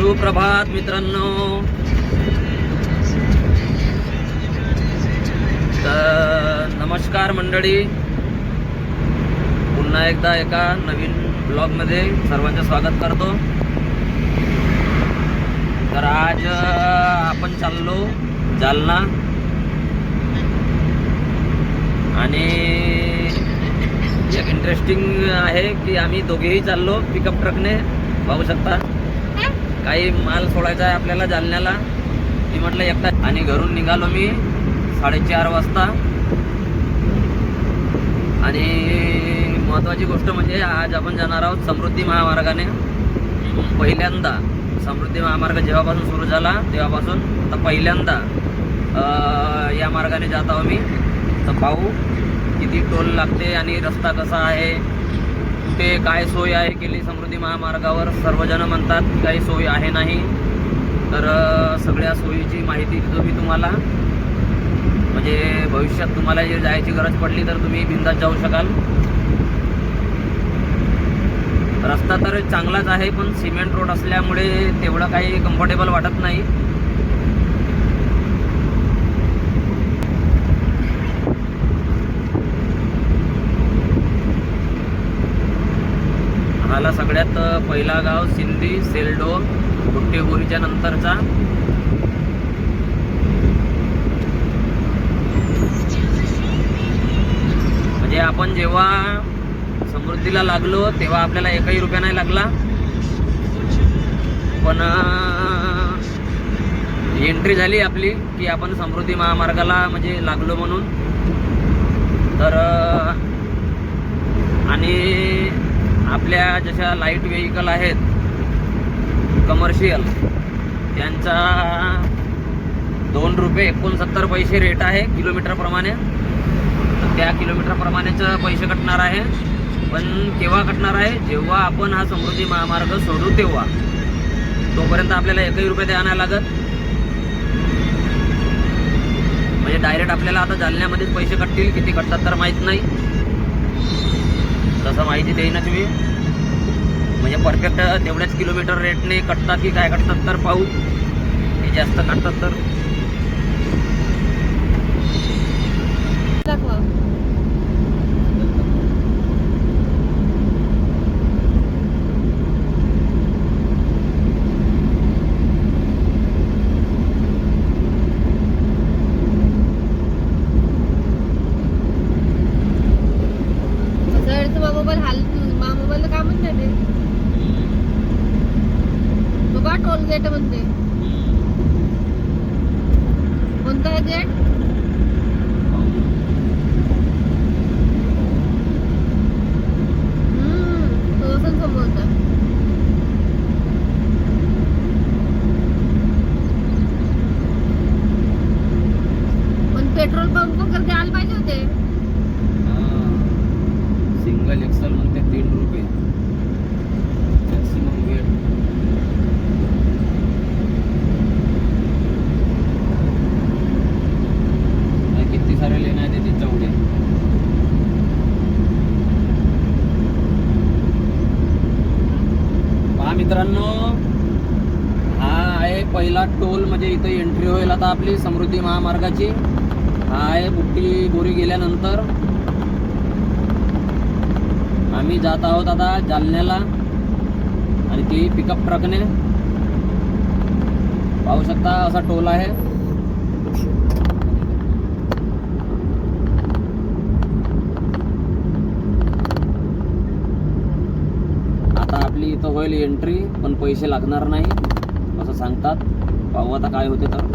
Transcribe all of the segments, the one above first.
सुप्रभात मित्रांनो. तर नमस्कार मंडळी, पुन्हा एकदा एका नवीन ब्लॉगमध्ये सर्वांचं स्वागत करतो. तर आज आपण चाललो जालना आणि एक इंटरेस्टिंग आहे की आम्ही दोघेही चाललो पिकअप ट्रकने. पाहू शकता काही माल सोडायचा आहे आपल्याला जालन्याला. मी म्हटलं एकटा आणि घरून निघालो मी 4:30 वाजता. आणि महत्त्वाची गोष्ट म्हणजे आज आपण जाणार आहोत समृद्धी महामार्गाने. पहिल्यांदा समृद्धी महामार्ग जेव्हापासून सुरू झाला तेव्हापासून आता पहिल्यांदा या मार्गाने जात आहो मी. तर पाहू किती टोल लागते आणि रस्ता कसा आहे, कुठे काय सोय आहे केली समृद्धी महामार्गावर. सर्वजण म्हणतात की काही सोय आहे नाही. तर सगळ्या सोयीची माहिती देतो मी तुम्हाला. म्हणजे भविष्यात तुम्हाला जर जायची गरज पडली तर तुम्ही बिनधास्त जाऊ शकाल. रस्ता तर चांगलाच आहे पण सिमेंट रोड असल्यामुळे तेवढं काही कम्फर्टेबल वाटत नाही. आला सगळ्यात पहिला गाव सिंधी सेल्डो, गुट्टेगोरीच्या नंतरचा. म्हणजे आपण जेव्हा समृद्धीला लागलो तेव्हा आपल्याला 1ही रुपया नाही लागला. पण एंट्री झाली आपली की आपण समृद्धी महामार्गाला म्हणजे लागलो म्हणून. तर आणि आपल्या जशा लाईट व्हेकल आहेत कमर्शियल त्यांचा 2 रुपये 69 रेट आहे किलोमीटरप्रमाणे. तर त्या किलोमीटरप्रमाणेच पैसे कटणार आहे. पण केव्हा कटणार आहे, जेव्हा आपण हा समृद्धी महामार्ग सोडू तेव्हा. तोपर्यंत आपल्याला 1ही रुपये द्यावा नाही लागत. म्हणजे डायरेक्ट आपल्याला आता जालन्यामध्येच पैसे कटतील. किती कटतात तर माहीत नाही, तसं माहिती देईनच मी. म्हणजे परफेक्ट तेवढ्याच किलोमीटर रेटने कटतात की काय कटतात तर पाहू. हे जास्त कटतात तर टोल गेट म्हणते. कोणता आहे गेट? तो असं समोरचा. पण पेट्रोल पंप वगैरे द्यायला पाहिजे होते. सिंगल एक्सल म्हणते 3 रुपये मॅक्सिमम वेट. किती सारे लेन आहे ते चौडे. पहा मित्रांनो, हा आहे पहिला टोल. म्हणजे इथं एंट्री होईल आता आपली समृद्धी महामार्गाची. हा आहे बुट्टी बोरी गेल्यानंतर. आम्ही जात आहोत आता जालन्याला आणि ती पिकअप ट्रकने. पाहू शकता असा टोल आहे. आता आपली इथं होईल एंट्री पण पैसे लागणार नाही असं सांगतात. पाहू आता काय होते तर.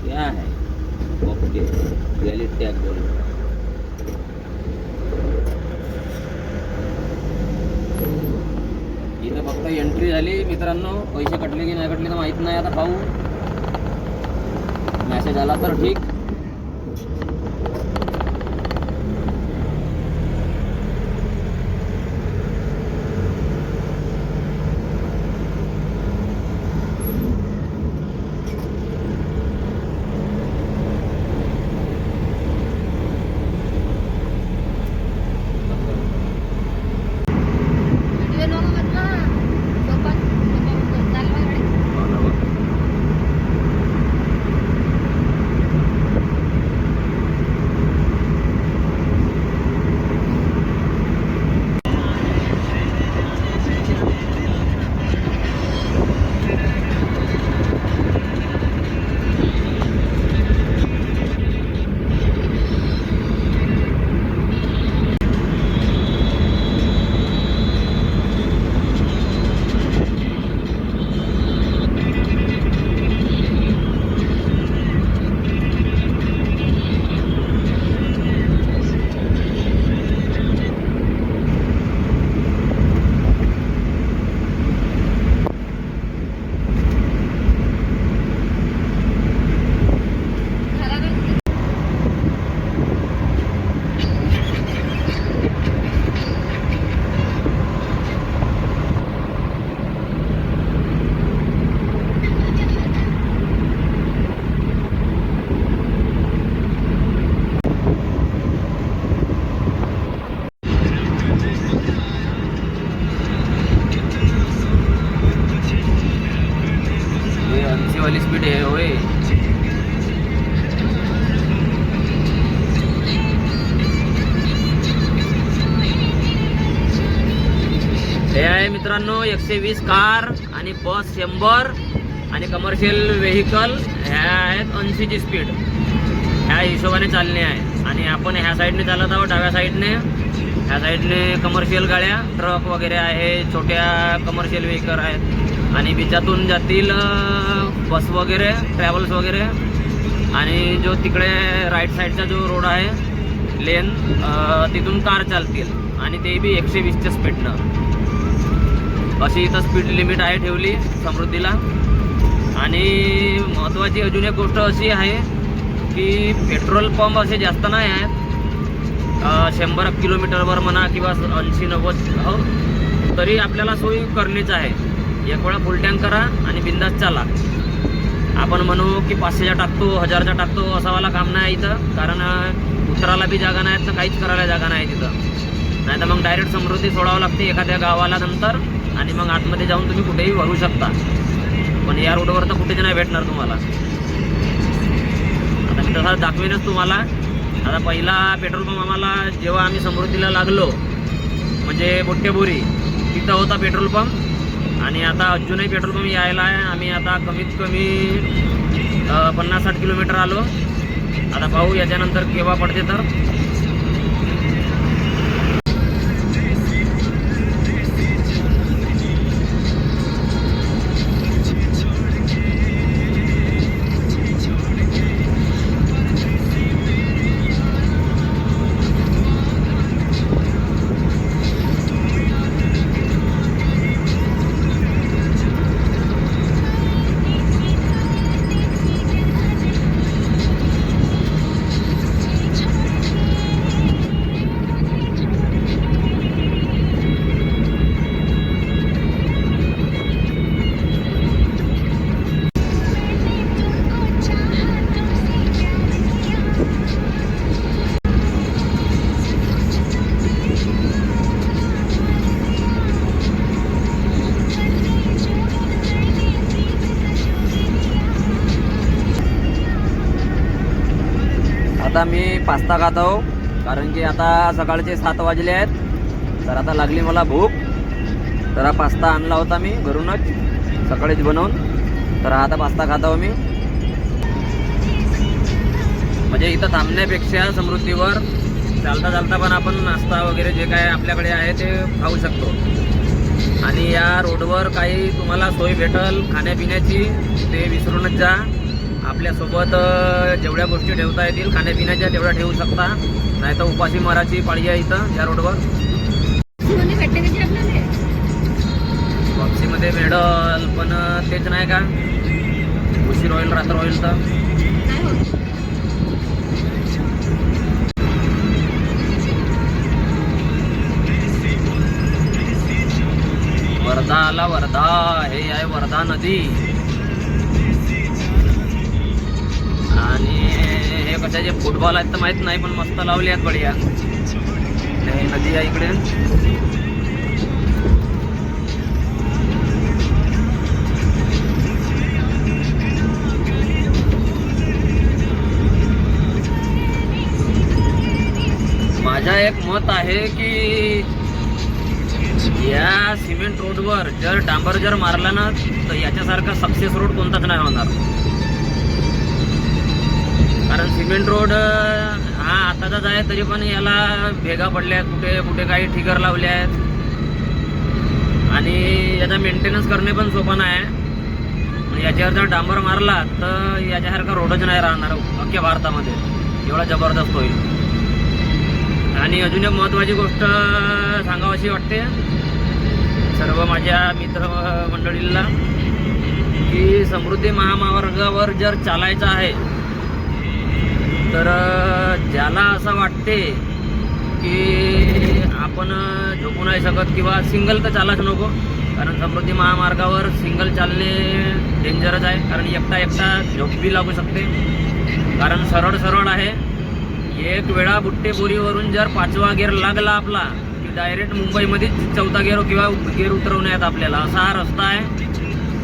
क्या है ओके वैलिड टैग बोल. इथं फक्त एंट्री झाली मित्रांनो. पैसे कटले की नाही कटले तर माहित नाही. आता पाहू, मेसेज आला तर ठीक. मित्रांनो 120 कार आणि बस 100 आणि कमर्शियल व्हेकल ह्या आहेत 80ची स्पीड, ह्या हिशोबाने चालणे आहे. आणि आपण ह्या साईडने चालत आहोत डाव्या साईडने. ह्या साईडने कमर्शियल गाड्या, ट्रक वगैरे आहे, छोट्या कमर्शियल व्हेकल आहेत आणि बिचातून जातील बस वगैरे, ट्रॅव्हल्स वगैरे. आणि जो तिकडे राईट साईडचा जो रोड आहे लेन, तिथून कार चालतील आणि ते बी 120च्या स्पीडनं. अशी इथं स्पीड लिमिट आहे ठेवली समृद्धीला. आणि महत्त्वाची अजून एक गोष्ट अशी आहे की पेट्रोल पंप असे जास्त नाही आहेत. 100 किलोमीटरवर म्हणा किंवा 80-90 हो, तरी आपल्याला सोयी करणीच आहे. एक वेळा फुल टँक करा आणि बिंदास चाला. आपण म्हणू की 500च्या टाकतो, 1000च्या टाकतो, असावाला काम नाही इथं. कारण उतराला बी जागा नाही तर काहीच करायला जागा नाही तिथं. नाही तर मग डायरेक्ट समृद्धी सोडावं लागते एखाद्या गावाला नंतर आणि मग आतमध्ये जाऊन तुम्ही कुठेही भरू शकता. पण या रोडवर तर कुठेच नाही भेटणार तुम्हाला. आता मी तसा दाखवेनच तुम्हाला. आता पहिला पेट्रोल पंप आम्हाला जेव्हा आम्ही समृद्धीला लागलो म्हणजे बोट्टेबोरी, तिथं होता पेट्रोल पंप. आणि आता अजूनही पेट्रोल पंप यायला आहे. आम्ही आता कमीत कमी 50-60 किलोमीटर आलो. आता पाहू याच्यानंतर केव्हा पडते तर. आता मी पास्ता खात आहो कारण की आता सकाळचे 7 वाजले आहेत. तर आता लागली मला भूक. तर हा पास्ता आणला होता मी घरूनच सकाळीच बनवून. तर आता पास्ता खात आहो मी. म्हणजे इथं थांबण्यापेक्षा समृद्धीवर चालता चालता पण आपण नाश्ता वगैरे जे काय आपल्याकडे आहे ते खाऊ शकतो. आणि या रोडवर काही तुम्हाला सोय भेटल खाण्यापिण्याची ते विसरूनच जा. आपल्यासोबत जेवढ्या गोष्टी ठेवता येतील खाण्यापिण्याच्या तेवढ्या ठेवू शकता. नाही तर उपाशी माराची पाळी आहे इथं या रोडवर. वापसीमध्ये भेटल पण तेच नाही का, उशीर होईल रात्र होईल तर. वर्धा आला वर्धा. हे आहे वर्धा नदी. आणि हे कशाचे फुटबॉल आहेत तर माहीत नाही पण मस्त लावले आहेत बढिया. हे नदी आहे इकडे. माझा एक मत आहे की या सिमेंट रोडवर जर डांबर जर मारला ना तर याच्यासारखा सक्सेस रोड कोणताच नाही होणार. कारण सिमेंट रोड हा आताचाच आहे तरी पण याला भेगा पडल्या आहेत, कुठे कुठे काही ठिगर लावले आहेत. आणि याचा मेंटेनन्स करणे पण सोपं नाही आहे. याच्यावर जर डांबर मारला तर याच्यासारखा रोडच नाही राहणार अख्ख्या भारतामध्ये. एवढा जबरदस्त होईल. आणि अजून एक महत्त्वाची गोष्ट सांगावीशी वाटते सर्व माझ्या मित्रमंडळींना की समृद्धी महामार्गावर जर चालायचं आहे तर ज्याला असं वाटते की आपण झोपू नाही शकत किंवा सिंगल तर चालाच नको. कारण समृद्धी महामार्गावर सिंगल चालणे डेंजरच आहे. कारण एकटा एकटा झोप बी लागू शकते. कारण सरळ सरळ आहे. एक वेळा बुट्टेबोरीवरून जर 5वा गेअर लागला आपला की डायरेक्ट मुंबईमध्ये 4था गेअर किंवा गेअर उतरवण्यात आपल्याला असा हा रस्ता आहे.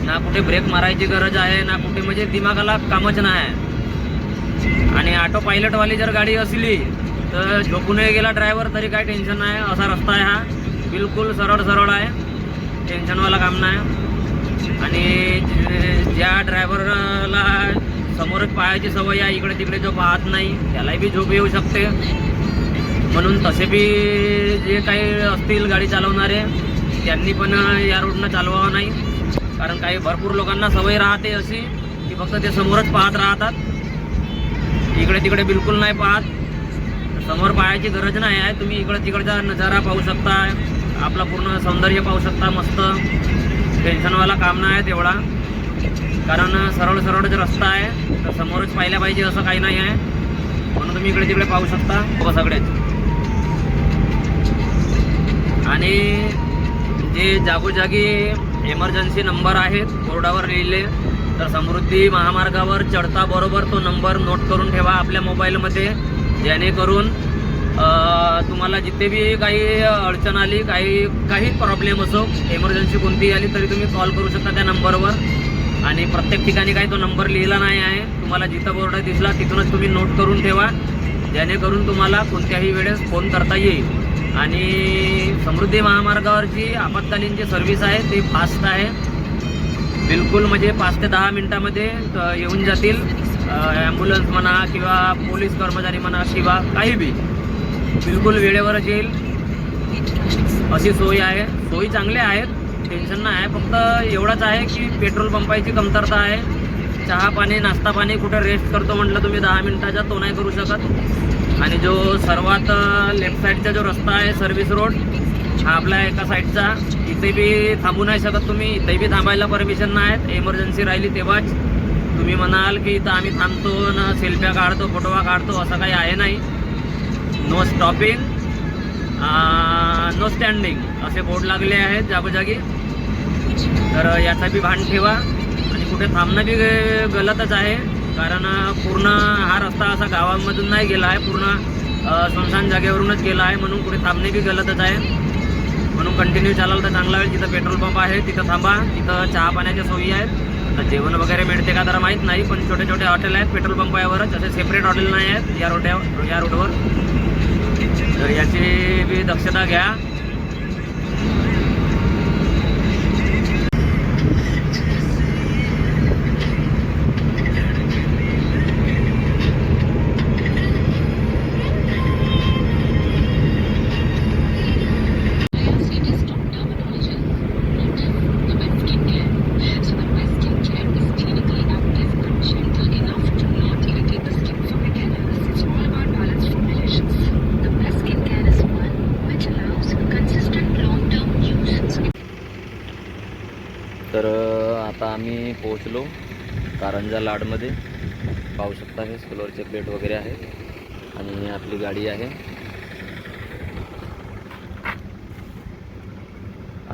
ना कुठे ब्रेक मारायची गरज आहे ना कुठे म्हणजे दिमागाला कामच नाही. आणि ऑटो पायलटवाली जर गाडी असली तर झोपूनही गेला ड्रायव्हर तरी काही टेन्शन नाही. असा रस्ता आहे हा. बिलकुल सरळ सरळ आहे. टेन्शनवाला काम नाही. आणि ज्या ड्रायव्हरला समोरच पाहायची सवय आहे, इकडे तिकडे जो पाहत नाही त्यालाही बी झोप येऊ शकते. म्हणून तसे बी जे काही असतील गाडी चालवणारे त्यांनी पण या रोडनं चालवावं नाही. कारण काही भरपूर लोकांना सवय राहते अशी की फक्त ते समोरच पाहत राहतात, इकडे तिकडे बिलकुल नाही पाहत. समोर पाहायची गरज नाही आहे. तुम्ही इकडे तिकडचा नजारा पाहू शकता, आपला पूर्ण सौंदर्य पाहू शकता. मस्त टेन्शनवाला काम नाही आहे तेवढा. कारण सरळ सरळच रस्ता आहे, तर समोरच पाहिल्या पाहिजे असं काही नाही आहे. म्हणून तुम्ही इकडे तिकडे पाहू शकता बघा सगळेच. आणि जे जागोजागी एमर्जन्सी नंबर आहेत बोर्डावर लिहिले, तर समृद्धी महामार्गावर चढता बरोबर तो नंबर नोट करून ठेवा आपल्या मोबाईलमध्ये, जेणेकरून तुम्हाला जिथे बी काही अडचण आली, काही प्रॉब्लेम असो, एमर्जन्सी कोणतीही आली तरी तुम्ही कॉल करू शकता त्या नंबरवर. आणि प्रत्येक ठिकाणी काही तो नंबर लिहिला नाही आहे, तुम्हाला जिथं बोर्ड दिसला तिथूनच तुम्ही नोट करून ठेवा, जेणेकरून तुम्हाला कोणत्याही वेळेस फोन करता येईल. आणि समृद्धी महामार्गावर जी आपत्कालीन जी सर्व्हिस आहे ती फास्ट आहे बिलकुल. म्हणजे 5 ते 10 मिनटामध्ये येऊन जातील. ॲम्ब्युलन्स म्हणा किंवा पोलीस कर्मचारी म्हणा किंवा काही बी बिलकुल वेळेवरच येईल अशी सोय आहे. सोयी चांगल्या आहेत, टेन्शन नाही आहे. फक्त एवढंच आहे की पेट्रोल पंपाची कमतरता आहे. चहा पाणी नाश्ता पाणी कुठे रेस्ट करतो म्हटलं तुम्ही 10 मिनटाचा, तो नाही करू शकत. आणि जो सर्वात लेफ्ट साईडचा जो रस्ता आहे सर्व्हिस रोड, हा आपला एका साईडचा, इथे बी थांबू नाही शकत तुम्ही. इथे बी थांबायला परमिशन नाही आहेत. एमर्जन्सी राहिली तेव्हाच तुम्ही म्हणाल की इथं आम्ही थांबतो ना, सेल्फ्या काढतो, फोटोवा काढतो, असं काही आहे नाही. नो स्टॉपिंग, नो स्टँडिंग असे बोर्ड लागले आहेत जागोजागी. तर याचा बी भान ठेवा. आणि कुठे थांबणं बी गलतच आहे, कारण पूर्ण हा रस्ता असा गावामधून नाही गेला आहे, पूर्ण सुनसान जागेवरूनच गेला आहे. म्हणून कुठे थांबणे बी गलतच आहे. म्हणून कंटिन्यू चालाल तर चांगला वेळ. जिथं पेट्रोल पंप आहे तिथं थांबा, तिथं चहा पाण्याच्या सोयी आहेत. तर जेवण वगैरे मिळते का तर माहीत नाही, पण छोटे छोटे हॉटेल आहेत पेट्रोल पंपावरच, असे सेपरेट हॉटेल नाही आहेत या रोडवर. तर याची बी दक्षता घ्या. तर आता आम्ही पोहोचलो कारंजा लाडमध्ये. पाहू शकता हे सोलरचे प्लेट वगैरे आहे आणि आपली गाडी आहे.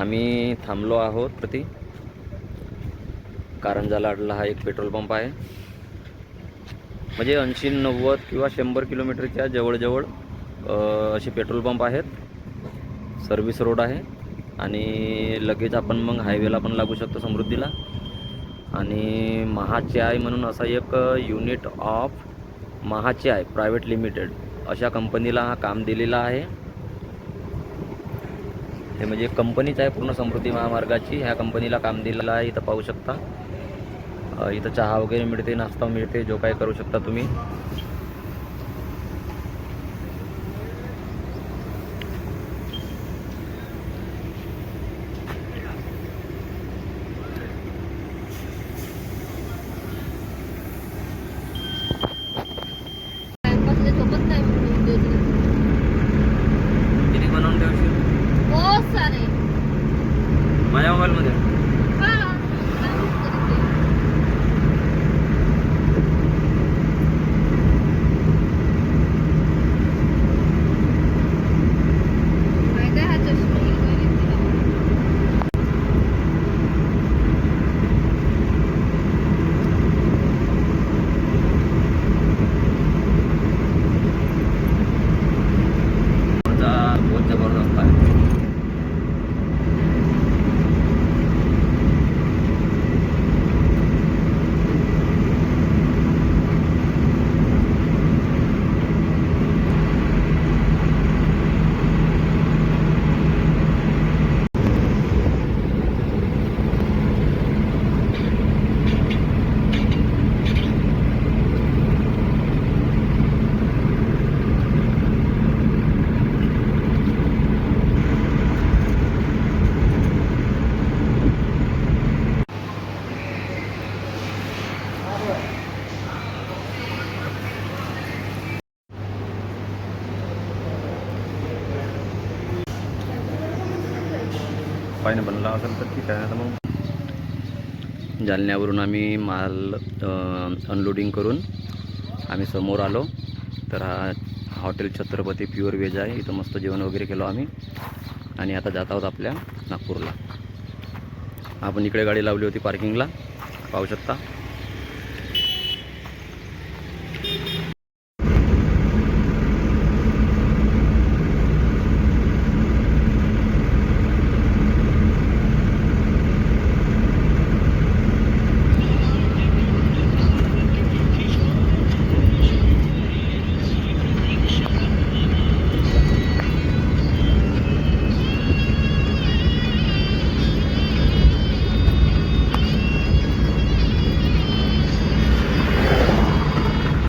आम्ही थांबलो आहोत प्रति कारंजा लाडला. हा एक पेट्रोल पंप आहे. म्हणजे 80, 90 किंवा 100 किलोमीटरच्या जवळजवळ असे पेट्रोल पंप आहेत. सर्व्हिस रोड आहे आणि लगेच आपण मग हायवेला पण लागू शकतो समृद्धीला. आणि महाचाय म्हणून असा एक युनिट ऑफ महाचाय प्रायव्हेट लिमिटेड अशा कंपनीला हा काम दिलेला आहे. हे म्हणजे कंपनीच आहे पूर्ण समृद्धी महामार्गाची, ह्या कंपनीला काम दिलेलं आहे. इथं पाहू शकता, इथं चहा वगैरे मिळते, नाश्ता मिळते, जो काय करू शकता तुम्ही. किती बनवून ठेवशील बहुत सारे माझ्या मोबाईलमध्ये? पायाने बनला असेल तर ठीक आहे. तर मग जालन्यावरून आम्ही माल अनलोडिंग करून आम्ही समोर आलो. तर हा हॉटेल छत्रपती प्युअर व्हेज आहे. इथं मस्त जेवण वगैरे केलो आम्ही आणि आता जात आहोत आपल्या नागपूरला. आपण इकडे गाडी लावली होती पार्किंगला, पाहू शकता.